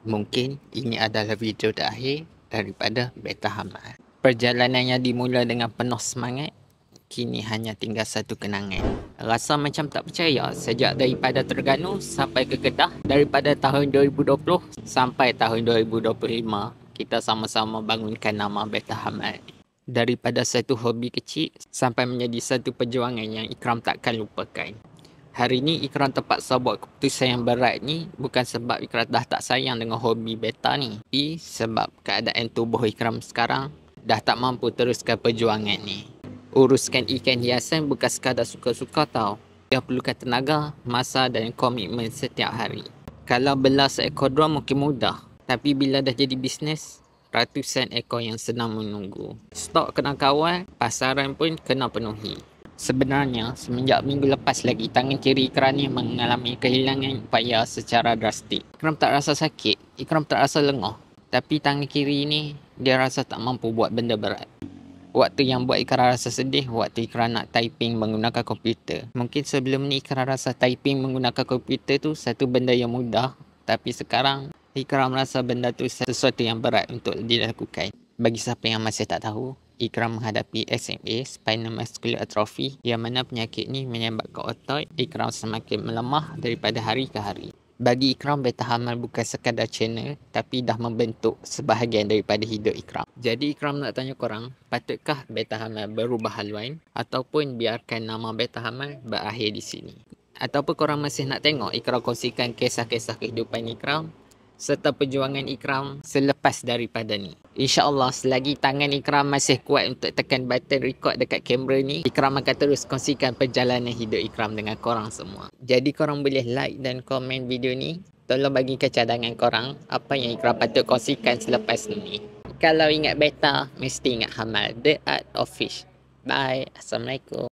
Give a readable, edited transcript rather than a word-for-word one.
Mungkin ini adalah video terakhir daripada Beta Hamal. Perjalanan yang dimula dengan penuh semangat, kini hanya tinggal satu kenangan. Rasa macam tak percaya sejak daripada Terengganu sampai ke Kedah, daripada tahun 2020 sampai tahun 2025, kita sama-sama bangunkan nama Beta Hamal. Daripada satu hobi kecil sampai menjadi satu perjuangan yang Ikram takkan lupakan. Hari ni Ikram terpaksa buat keputusan yang berat ni bukan sebab Ikram dah tak sayang dengan hobi beta ni, tapi sebab keadaan tubuh Ikram sekarang dah tak mampu teruskan perjuangan ni. Uruskan ikan hiasan bukan sekadar suka-suka tau. Dia perlukan tenaga, masa dan komitmen setiap hari. Kalau bela seekor drone mungkin mudah, tapi bila dah jadi bisnes, ratusan ekor yang senang menunggu. Stok kena kawal, pasaran pun kena penuhi. Sebenarnya, semenjak minggu lepas lagi, tangan kiri Ikram ni mengalami kehilangan upaya secara drastik. Ikram tak rasa sakit, Ikram tak rasa lengah. Tapi tangan kiri ni, dia rasa tak mampu buat benda berat. Waktu yang buat Ikram rasa sedih, waktu Ikram nak typing menggunakan komputer. Mungkin sebelum ni Ikram rasa typing menggunakan komputer tu satu benda yang mudah. Tapi sekarang, Ikram rasa benda tu sesuatu yang berat untuk dilakukan. Bagi siapa yang masih tak tahu, Ikram menghadapi SMA, Spinal Muscular Atrophy, yang mana penyakit ni menyebabkan otot Ikram semakin melemah daripada hari ke hari. Bagi Ikram, Beta Hamal bukan sekadar channel, tapi dah membentuk sebahagian daripada hidup Ikram. Jadi Ikram nak tanya korang, patutkah Beta Hamal berubah haluan ataupun biarkan nama Beta Hamal berakhir di sini? Ataupun korang masih nak tengok Ikram kongsikan kisah-kisah kehidupan Ikram serta perjuangan Ikram selepas daripada ni. InsyaAllah selagi tangan Ikram masih kuat untuk tekan button record dekat kamera ni, Ikram akan terus kongsikan perjalanan hidup Ikram dengan korang semua. Jadi korang boleh like dan komen video ni. Tolong bagikan cadangan korang apa yang Ikram patut kongsikan selepas ni. Kalau ingat beta, mesti ingat Hamal, The Art of Fish. Bye. Assalamualaikum.